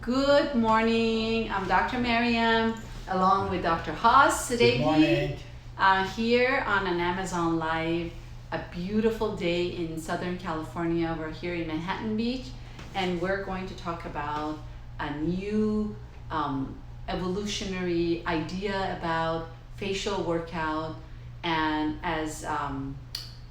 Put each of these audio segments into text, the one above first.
Good morning. I'm Dr. Mariam along with Dr. Haas today. Good morning. Here on an Amazon Live, a beautiful day in Southern California. We're here in Manhattan Beach, and we're going to talk about a new evolutionary idea about facial workout. And as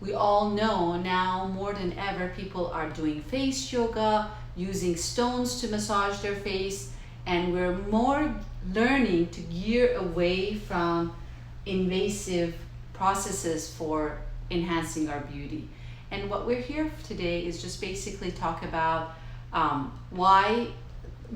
we all know now, more than ever, people are doing face yoga, using stones to massage their face, and we're more learning to gear away from invasive processes for enhancing our beauty. And what we're here today is just basically talk about why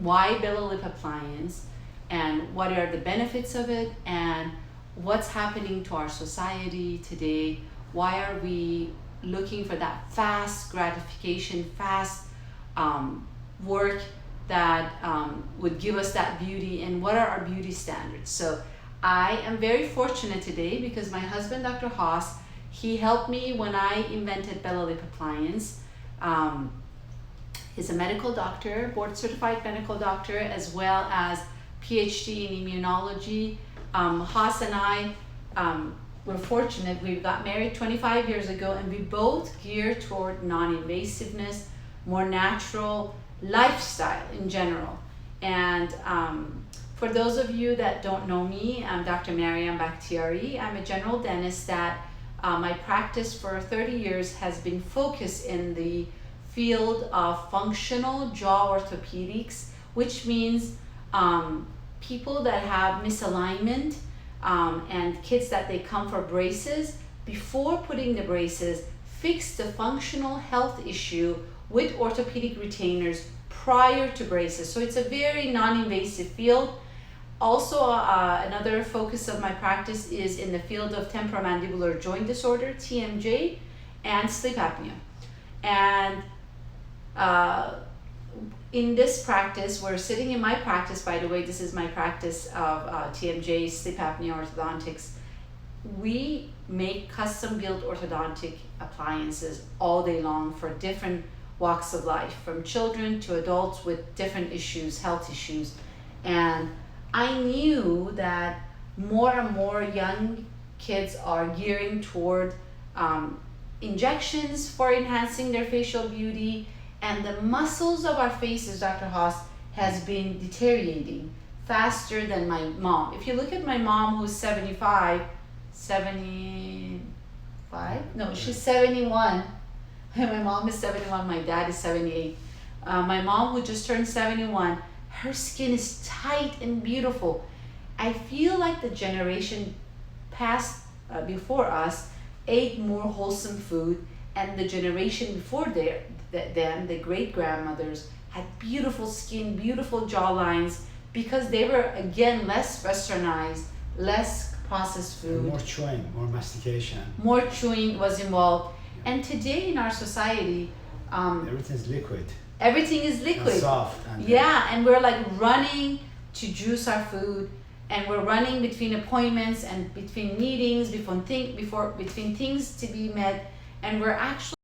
belly lip appliance and what are the benefits of it and what's happening to our society today. Why are we looking for that fast gratification, fast work that would give us that beauty, and what are our beauty standards? So I am very fortunate today because my husband, Dr. Haas, he helped me when I invented belly lip appliance. He's a medical doctor, board certified medical doctor, as well as PhD in immunology. Haas and I we're fortunate. We got married 25 years ago, and we both gear toward non-invasiveness, more natural lifestyle in general. And for those of you that don't know me, I'm Dr. Mariam Bakhtiari. I'm a general dentist that my practice for 30 years has been focused in the field of functional jaw orthopedics, which means people that have misalignment and kids that they come for braces. Before putting the braces, fix the functional health issue with orthopedic retainers prior to braces. So it's a very non-invasive field. Also, another focus of my practice is in the field of temporomandibular joint disorder, TMJ, and sleep apnea. And in this practice, we're sitting in my practice, by the way, this is my practice of TMJ, sleep apnea, orthodontics. We make custom-built orthodontic appliances all day long for different walks of life, from children to adults with different issues, health issues. And I knew that more and more young kids are gearing toward injections for enhancing their facial beauty, and the muscles of our faces, Dr. Haas, has been deteriorating faster than my mom. If you look at my mom, who's 75, no, she's 71. My mom is 71, my dad is 78. My mom, who just turned 71, her skin is tight and beautiful. I feel like the generation past before us ate more wholesome food, and the generation before them, the great-grandmothers, had beautiful skin, beautiful jawlines, because they were, again, less westernized, less processed food. More chewing, more mastication. More chewing was involved. And today in our society, everything's liquid. Everything is liquid. And soft. And and we're like running to juice our food, and we're running between appointments and between meetings, between things to be met, and we're actually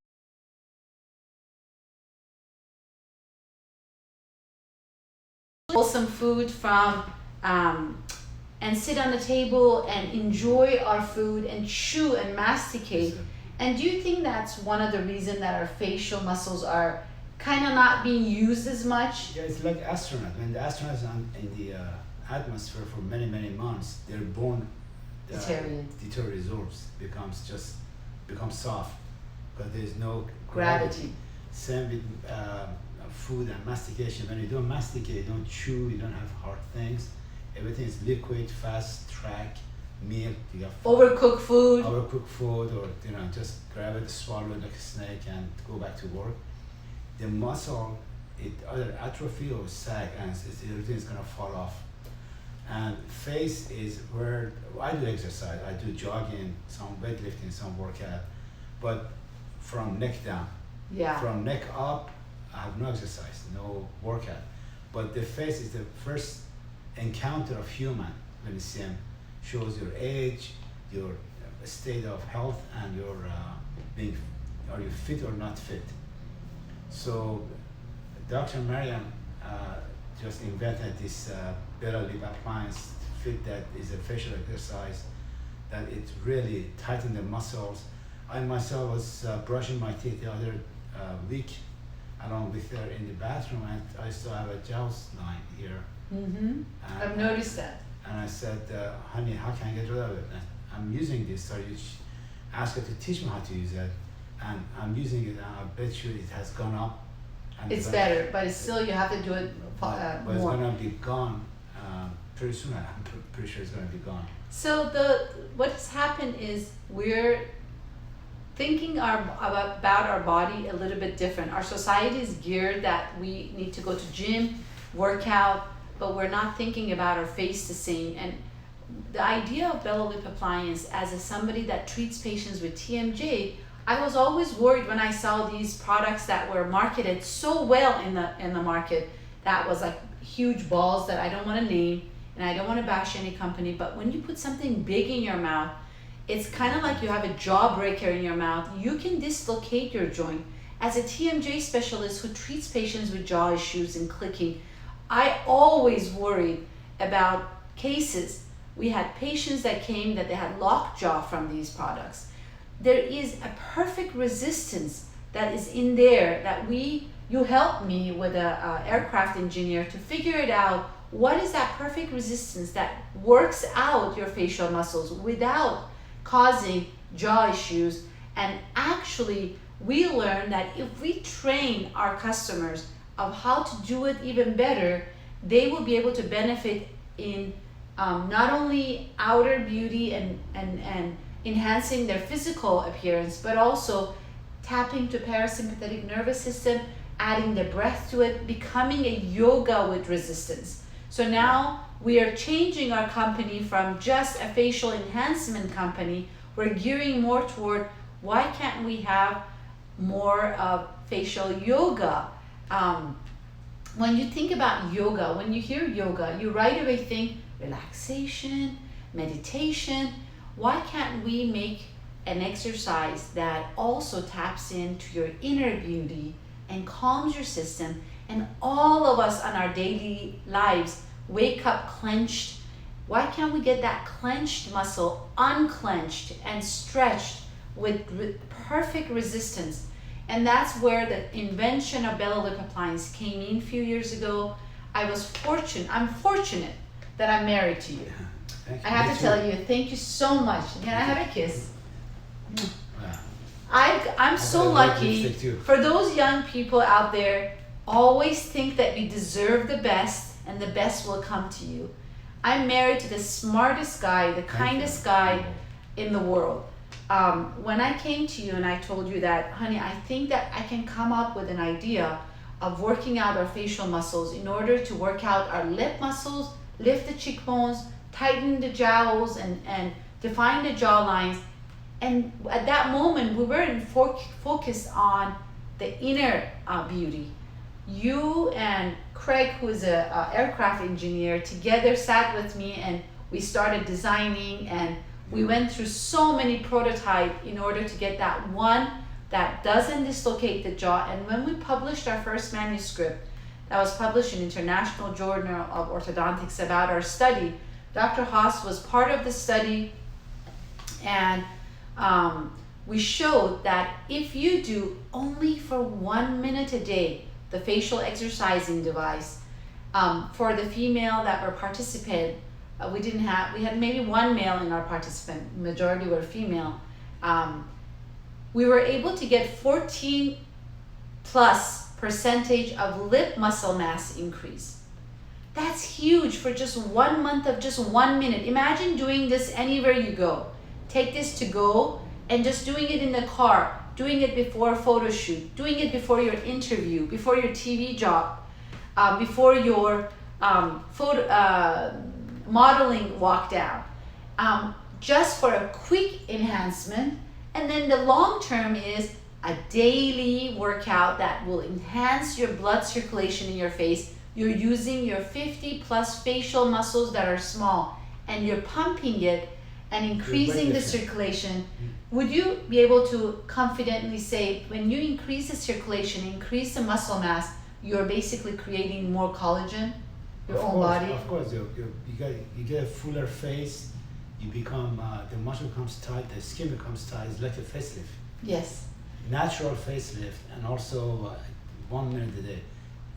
wholesome food from and sit on the table and enjoy our food and chew and masticate. And do you think that's one of the reasons that our facial muscles are kind of not being used as much? Yeah, it's like astronauts. When the astronauts are in the atmosphere for many, many months, their bone deteriorates, becomes soft, but there's no gravity. Same with food and mastication. When you don't masticate, you don't chew, you don't have hard things. Everything is liquid, fast track meal. You have overcooked food, or just grab it, swallow it like a snake, and go back to work. The muscle, it either atrophy or sag, and everything is gonna fall off. And face is where I do exercise. I do jogging, some weightlifting, some workout, but from neck down. Yeah. From neck up, I have no exercise, no workout. But the face is the first encounter of human when you see him. Shows your age, your state of health, and your are you fit or not fit. So Dr. Mariam just invented this belly lip appliance fit that is a facial exercise that it really tightened the muscles. I myself was brushing my teeth the other week along with her in the bathroom, and I still have a jawline here. Mm-hmm. I've noticed that. And I said, honey, how can I get rid of it? And I'm using this, so you ask her to teach me how to use it. And I'm using it, and I bet you it has gone up. And It's better, but it's still, you have to do it but it's more. going to be gone pretty soon. I'm pretty sure it's going to be gone. So what has happened is we're thinking about our body a little bit different. Our society is geared that we need to go to gym, work out, but we're not thinking about our face the same. And the idea of belly lip appliance as somebody that treats patients with TMJ, I was always worried when I saw these products that were marketed so well in the market, that was like huge balls that I don't want to name, and I don't want to bash any company, but when you put something big in your mouth, it's kind of like you have a jawbreaker in your mouth. You can dislocate your joint. As a TMJ specialist who treats patients with jaw issues and clicking, I always worried about cases. We had patients that came that they had locked jaw from these products. There is a perfect resistance that is in there that you helped me with an aircraft engineer to figure it out. What is that perfect resistance that works out your facial muscles without causing jaw issues? And actually, we learned that if we train our customers of how to do it even better, they will be able to benefit in not only outer beauty and enhancing their physical appearance, but also tapping to parasympathetic nervous system, adding the breath to it, becoming a yoga with resistance. So now we are changing our company from just a facial enhancement company. We're gearing more toward, why can't we have more of facial yoga? When you think about yoga, when you hear yoga, you right away think relaxation, meditation. Why can't we make an exercise that also taps into your inner beauty and calms your system? And all of us on our daily lives wake up clenched. Why can't we get that clenched muscle unclenched and stretched with perfect resistance? And that's where the invention of belly lip appliance came in a few years ago. I'm fortunate that I'm married to you. Thank you. I have to tell you, thank you so much. Can I have a kiss? Wow. I'm so lucky. For those young people out there, always think that you deserve the best and the best will come to you. I'm married to the smartest guy, the kindest guy in the world. When I came to you and I told you that, honey, I think that I can come up with an idea of working out our facial muscles in order to work out our lip muscles, lift the cheekbones, tighten the jowls, and define the jawlines. And at that moment, we weren't focused on the inner beauty. You and Craig, who is an aircraft engineer, together sat with me and we started designing, and we went through so many prototypes in order to get that one that doesn't dislocate the jaw. And when we published our first manuscript, that was published in International Journal of Orthodontics about our study, Dr. Haas was part of the study, and we showed that if you do only for 1 minute a day the facial exercising device, for the female that were participant, we had maybe one male in our participant, majority were female. We were able to get 14+% of lip muscle mass increase. That's huge for just 1 month of just 1 minute. Imagine doing this anywhere you go. Take this to go and just doing it in the car, doing it before a photo shoot, doing it before your interview, before your TV job, before your modeling walk down, just for a quick enhancement. And then the long term is a daily workout that will enhance your blood circulation in your face. You're using your 50+ facial muscles that are small, and you're pumping it and increasing the circulation. Would you be able to confidently say, when you increase the circulation, increase the muscle mass, you're basically creating more collagen? your Of own course, body? Of course, you get a fuller face. You become the muscle becomes tight, the skin becomes tight. It's like a facelift, Yes. natural facelift, and also 1 minute a day.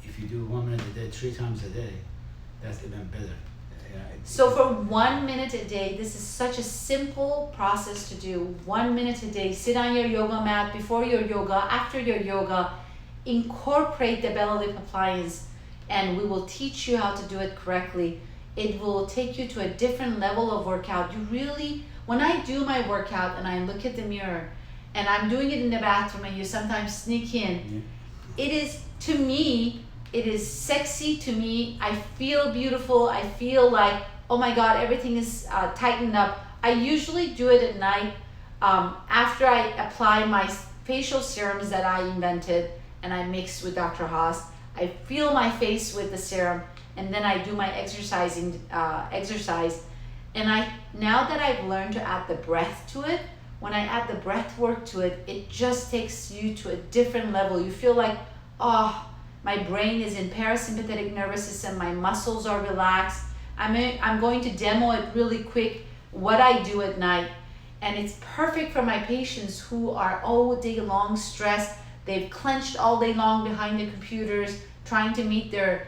If you do 1 minute a day, 3 times a day, that's even better. So for 1 minute a day, this is such a simple process to do. 1 minute a day, sit on your yoga mat before your yoga, after your yoga, incorporate the belly lip appliance, and we will teach you how to do it correctly. It will take you to a different level of workout. You really, when I do my workout and I look at the mirror, and I'm doing it in the bathroom and you sometimes sneak in, it is, to me, it is sexy to me. I feel beautiful. I feel like, oh my God, everything is tightened up. I usually do it at night after I apply my facial serums that I invented and I mix with Dr. Haas. I feel my face with the serum, and then I do my exercise. And now that I've learned to add the breath to it, when I add the breath work to it, it just takes you to a different level. You feel like, oh, my brain is in parasympathetic nervous system, my muscles are relaxed. I'm going to demo it really quick, what I do at night. And it's perfect for my patients who are all day long stressed. They've clenched all day long behind the computers, trying to meet their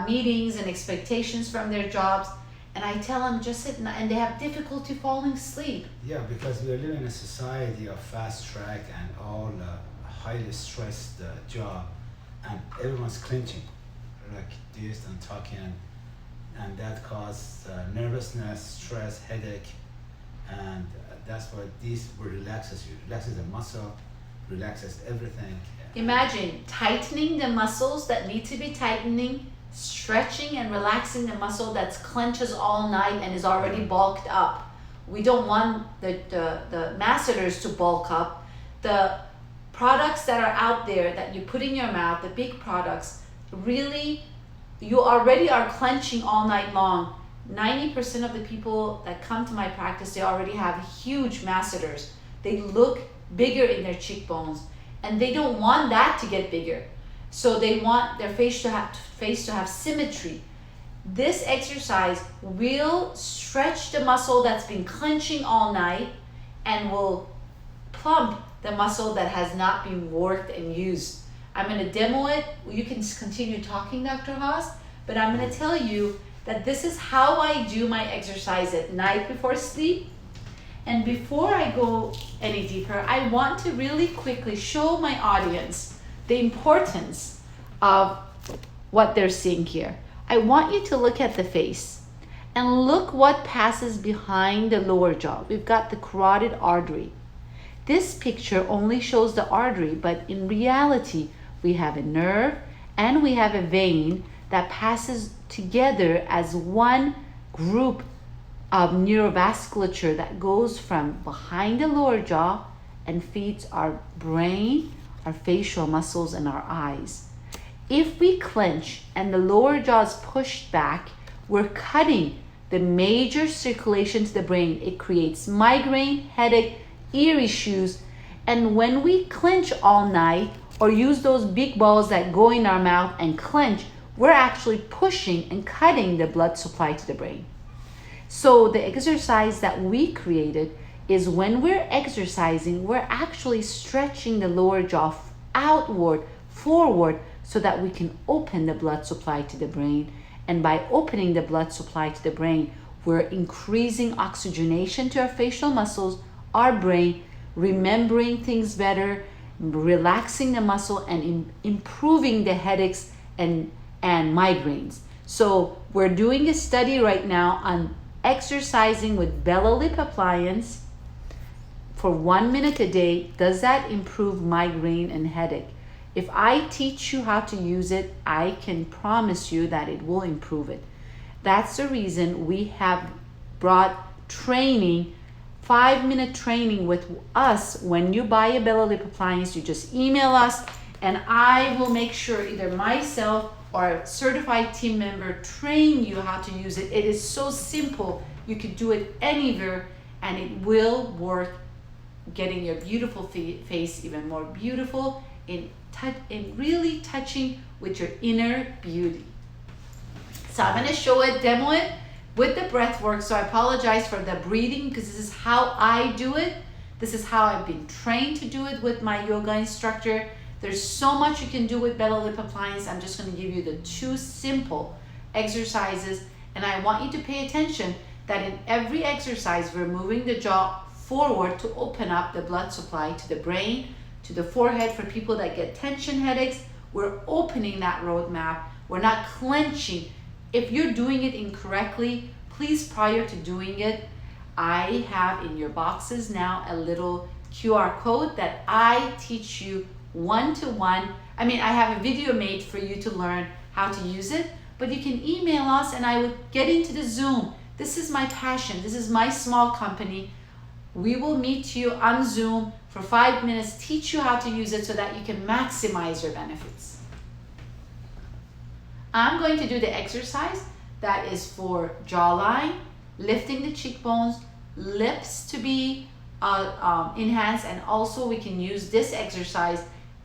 meetings and expectations from their jobs. And I tell them just sit, and they have difficulty falling asleep. Yeah, because we are living in a society of fast track and all highly stressed job, and everyone's clenching like this and talking, and that causes nervousness, stress, headache, and that's what this relaxes you. Relaxes the muscle, relaxes everything. Imagine tightening the muscles that need to be tightening, stretching and relaxing the muscle that's clenches all night and is already bulked up. We don't want the masseters to bulk up. The products that are out there that you put in your mouth, the big products, really, you already are clenching all night long. 90% of the people that come to my practice, they already have huge masseters. They look bigger in their cheekbones, and they don't want that to get bigger. So they want their face to have symmetry. This exercise will stretch the muscle that's been clenching all night and will plump the muscle that has not been worked and used. I'm going to demo it. You can continue talking, Dr. Haas, but I'm going to tell you that this is how I do my exercise at night before sleep. And before I go any deeper, I want to really quickly show my audience the importance of what they're seeing here. I want you to look at the face and look what passes behind the lower jaw. We've got the carotid artery. This picture only shows the artery, but in reality, we have a nerve and we have a vein that passes together as one group of neurovasculature that goes from behind the lower jaw and feeds our brain, our facial muscles, and our eyes. If we clench and the lower jaw is pushed back, we're cutting the major circulation to the brain. It creates migraine, headache, ear issues, and when we clench all night or use those big balls that go in our mouth and clench, we're actually pushing and cutting the blood supply to the brain. So the exercise that we created is when we're exercising, we're actually stretching the lower jaw outward, forward, so that we can open the blood supply to the brain. And by opening the blood supply to the brain, we're increasing oxygenation to our facial muscles, our brain, remembering things better, relaxing the muscle, and improving the headaches and migraines. So we're doing a study right now on exercising with belly lip appliance for 1 minute a day. Does that improve migraine and headache? If I teach you how to use it, I can promise you that it will improve it. That's the reason we have brought training, 5-minute training with us. When you buy a belly lip appliance, you just email us and I will make sure either myself or a certified team member train you how to use it. It is so simple. You can do it anywhere and it will work, getting your beautiful face even more beautiful in really touching with your inner beauty. So I'm gonna show it, demo it with the breath work. So I apologize for the breathing because this is how I do it. This is how I've been trained to do it with my yoga instructor. There's so much you can do with belly lip appliance. I'm just gonna give you the 2 simple exercises, and I want you to pay attention that in every exercise, we're moving the jaw forward to open up the blood supply to the brain, to the forehead. For people that get tension headaches, we're opening that roadmap. We're not clenching. If you're doing it incorrectly, please, prior to doing it, I have in your boxes now a little QR code that I teach you one-to-one. I mean, I have a video made for you to learn how to use it, but you can email us and I would get into the Zoom. This is my passion. This is my small company. We will meet you on Zoom for 5 minutes, teach you how to use it so that you can maximize your benefits. I'm going to do the exercise that is for jawline, lifting the cheekbones, lips to be enhanced, and also we can use this exercise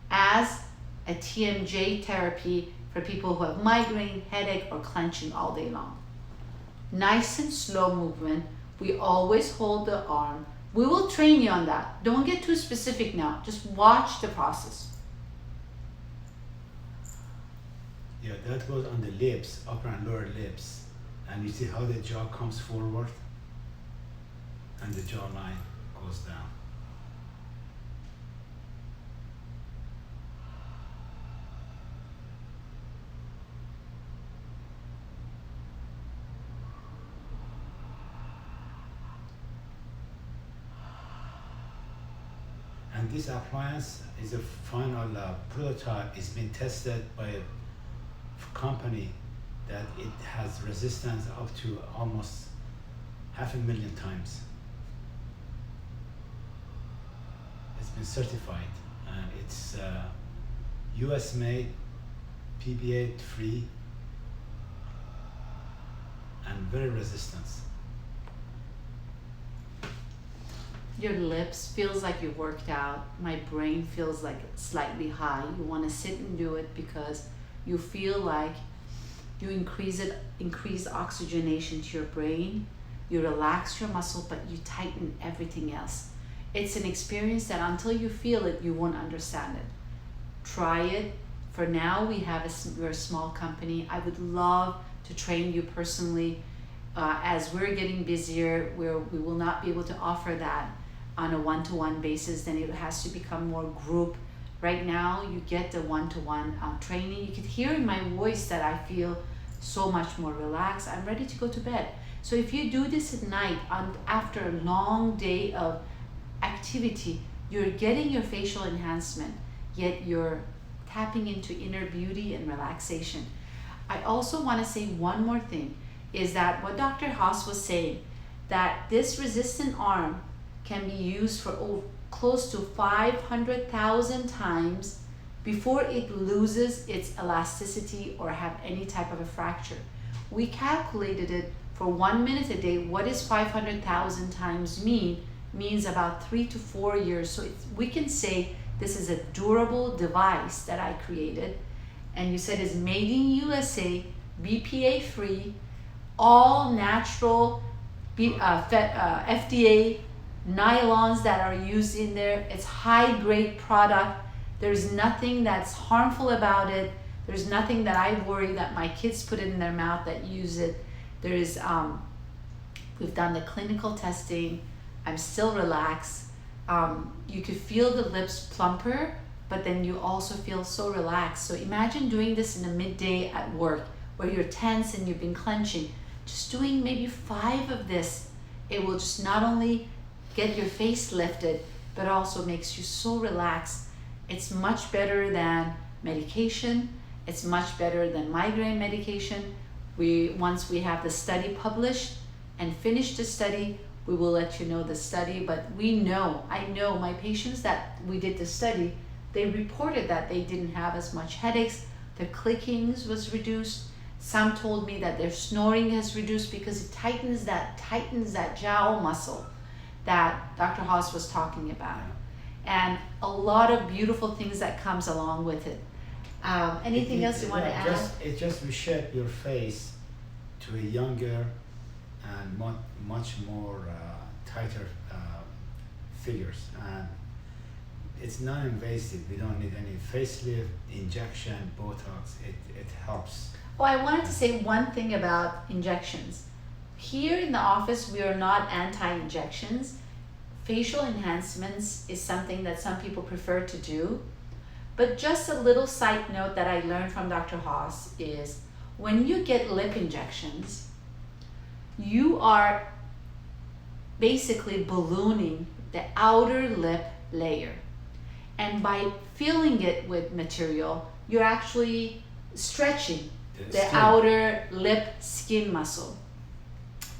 as a TMJ therapy for people who have migraine, headache, or clenching all day long. Nice and slow movement. We always hold the arm. We will train you on that. Don't get too specific now. Just watch the process. Yeah, that goes on the lips, upper and lower lips. And you see how the jaw comes forward and the jawline goes down. And this appliance is a final prototype. It's been tested by a company that it has resistance up to almost 500,000 times. It's been certified, and it's US made, PBA free, and very resistant. Your lips feels like you worked out. My brain feels like it's slightly high. You want to sit and do it because you feel like you increase oxygenation to your brain. You relax your muscle, but you tighten everything else. It's an experience that until you feel it, you won't understand it. Try it. For now, we're a small company. I would love to train you personally. As we're getting busier, we will not be able to offer that on a one-to-one basis. Then it has to become more group. Right now, you get the one-to-one training. You could hear in my voice that I feel so much more relaxed. I'm ready to go to bed. So if you do this at night after a long day of activity, you're getting your facial enhancement, yet you're tapping into inner beauty and relaxation. I also want to say one more thing, is that what Dr. Haas was saying, that this resistant arm can be used for close to 500,000 times before it loses its elasticity or have any type of a fracture. We calculated it for 1 minute a day. What does 500,000 times mean? Means about 3 to 4 years. So we can say this is a durable device that I created, and you said it's made in USA, BPA free, all natural, FDA nylons that are used in there. It's high grade product. There's nothing that's harmful about it. There's nothing that I worry that my kids put it in their mouth that use it. There's we've done the clinical testing. I'm still relaxed. You could feel the lips plumper, but then you also feel so relaxed. So imagine doing this in the midday at work where you're tense and you've been clenching. Just doing maybe 5 of this, it will just not only get your face lifted, but also makes you so relaxed. It's much better than medication. It's much better than migraine medication. Once we have the study published and finish the study, we will let you know the study. But I know my patients that we did the study, they reported that they didn't have as much headaches. Their clickings was reduced. Some told me that their snoring has reduced because it tightens that jowl muscle that Dr. Haas was talking about. And a lot of beautiful things that comes along with it. Anything else you want to add? It just reshape your face to a younger and much more tighter figures. And it's non-invasive. We don't need any facelift, injection, Botox. It helps. Oh, I wanted to say one thing about injections. Here in the office, we are not anti-injections. Facial enhancements is something that some people prefer to do. But just a little side note that I learned from Dr. Haas is when you get lip injections, you are basically ballooning the outer lip layer. And by filling it with material, you're actually stretching the outer lip skin muscle.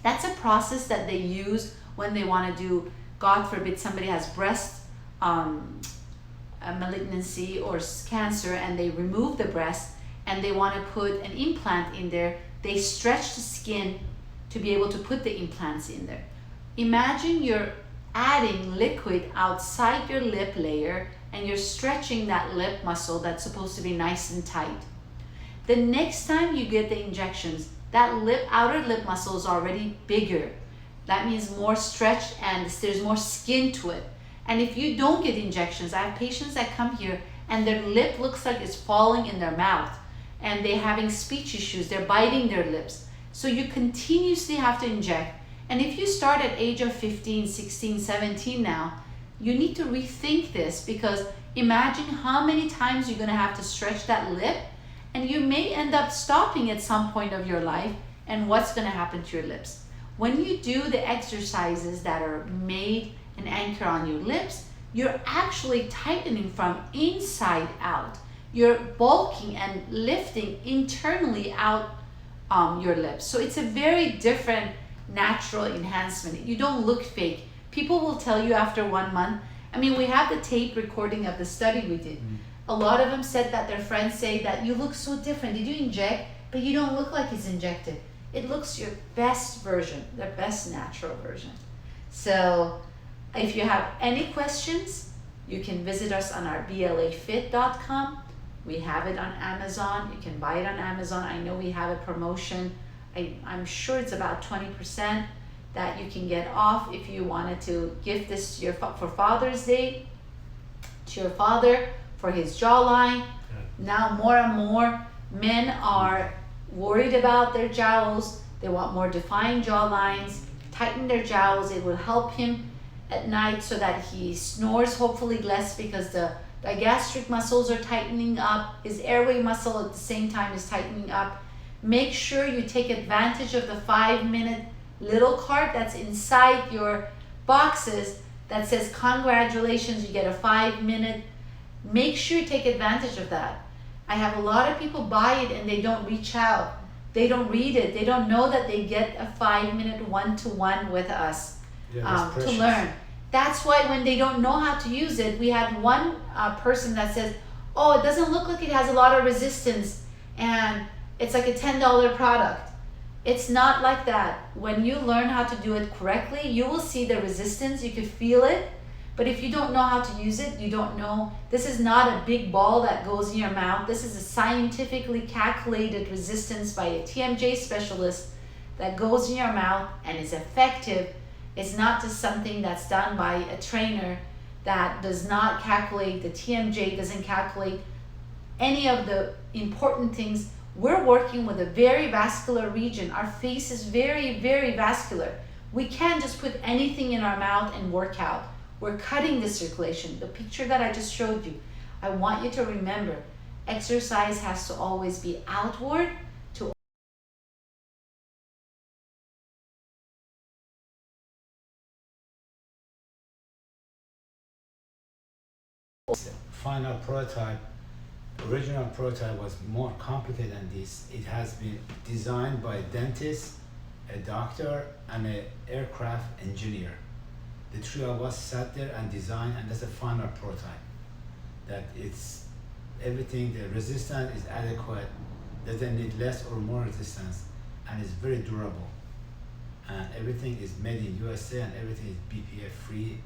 That's a process that they use when they want to do, God forbid, somebody has breast a malignancy or cancer and they remove the breast and they want to put an implant in there. They stretch the skin to be able to put the implants in there. Imagine you're adding liquid outside your lip layer and you're stretching that lip muscle that's supposed to be nice and tight. The next time you get the injections, that outer lip muscle is already bigger. That means more stretched and there's more skin to it. And if you don't get injections, I have patients that come here and their lip looks like it's falling in their mouth and they're having speech issues, they're biting their lips. So you continuously have to inject. And if you start at age of 15, 16, 17 now, you need to rethink this, because imagine how many times you're gonna have to stretch that lip, and you may end up stopping at some point of your life, and what's gonna happen to your lips? When you do the exercises that are made and anchor on your lips, you're actually tightening from inside out. You're bulking and lifting internally out your lips. So it's a very different natural enhancement. You don't look fake. People will tell you after 1 month, I mean, we have the tape recording of the study we did. A lot of them said that their friends say that you look so different. Did you inject? But you don't look like it's injected. It looks your best version, the best natural version. So if you have any questions, you can visit us on our blafit.com. We have it on Amazon. You can buy it on Amazon. I know we have a promotion. I'm sure it's about 20% that you can get off if you wanted to gift this to for Father's Day to your father for his jawline. Now more and more men are worried about their jowls. They want more defined jawlines. Tighten their jowls. It will help him at night so that he snores hopefully less, because the digastric muscles are tightening up. His airway muscle at the same time is tightening up. Make sure you take advantage of the 5-minute little card that's inside your boxes that says congratulations, you get a 5-minute. Make sure you take advantage of that. I have a lot of people buy it and they don't reach out. They don't read it. They don't know that they get a 5-minute one-to-one with us to learn. That's why when they don't know how to use it, we had one person that says, oh, it doesn't look like it has a lot of resistance and it's like a $10 product. It's not like that. When you learn how to do it correctly, you will see the resistance, you can feel it. But if you don't know how to use it, you don't know. This is not a big ball that goes in your mouth. This is a scientifically calculated resistance by a TMJ specialist that goes in your mouth and is effective. It's not just something that's done by a trainer that does not calculate, the TMJ doesn't calculate any of the important things. We're working with a very vascular region. Our face is very, very vascular. We can't just put anything in our mouth and work out. We're cutting the circulation. The picture that I just showed you, I want you to remember, exercise has to always be outward to final prototype. Original prototype was more complicated than this. It has been designed by a dentist, a doctor, and an aircraft engineer. The three of us sat there and designed, and that's a final prototype. That it's everything, the resistance is adequate, doesn't need less or more resistance, and it's very durable. And everything is made in USA, and everything is BPA free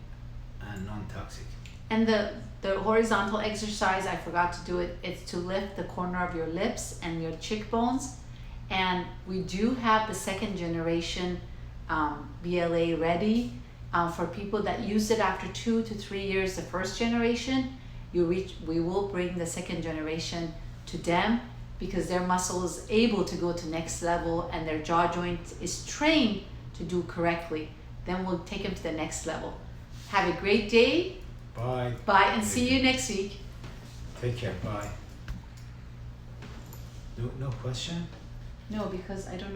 and non-toxic. And the horizontal exercise, I forgot to do it, it's to lift the corner of your lips and your cheekbones. And we do have the second generation BLA ready for people that use it after 2 to 3 years. The first generation, we will bring the second generation to them because their muscle is able to go to next level and their jaw joint is trained to do correctly. Then we'll take them to the next level. Have a great day. Bye. Bye, and see you next week. Take care. Bye. No question? No, because I don't know.